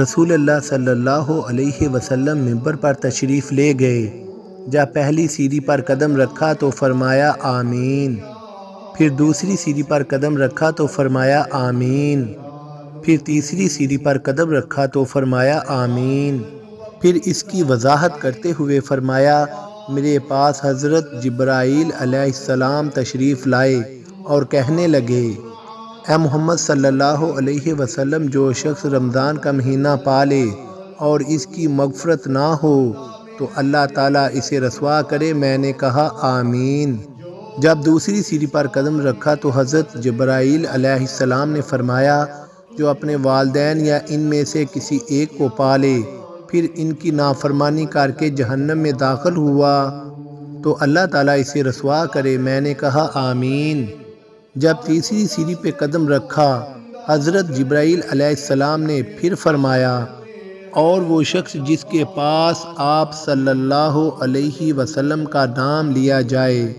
رسول اللہ صلی اللہ علیہ وسلم منبر پر تشریف لے گئے۔ جب پہلی سیڑھی پر قدم رکھا تو فرمایا آمین، پھر دوسری سیڑھی پر قدم رکھا تو فرمایا آمین، پھر تیسری سیڑھی پر قدم رکھا تو فرمایا آمین، پھر اس کی وضاحت کرتے ہوئے فرمایا میرے پاس حضرت جبرائیل علیہ السلام تشریف لائے اور کہنے لگے اے محمد صلی اللہ علیہ وسلم، جو شخص رمضان کا مہینہ پالے اور اس کی مغفرت نہ ہو تو اللہ تعالیٰ اسے رسوا کرے۔ میں نے کہا آمین۔ جب دوسری سیڑھی پر قدم رکھا تو حضرت جبرائیل علیہ السلام نے فرمایا جو اپنے والدین یا ان میں سے کسی ایک کو پالے پھر ان کی نافرمانی کر کے جہنم میں داخل ہوا تو اللہ تعالیٰ اسے رسوا کرے۔ میں نے کہا آمین۔ جب تیسری سیڑھی پہ قدم رکھا حضرت جبرائیل علیہ السلام نے پھر فرمایا اور وہ شخص جس کے پاس آپ صلی اللہ علیہ وسلم کا نام لیا جائے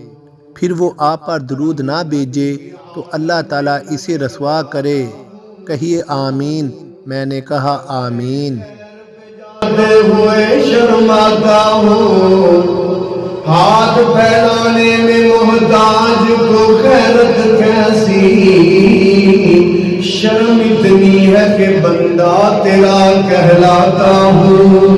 پھر وہ آپ پر درود نہ بھیجے تو اللہ تعالیٰ اسے رسوا کرے۔ کہیے آمین۔ میں نے کہا آمین۔ ہوئے شرماتا ہوں، ہاتھ پھیلانے میں محتاج کو غیرت کیسی، شرم اتنی ہے کہ بندہ تیرا کہلاتا ہوں۔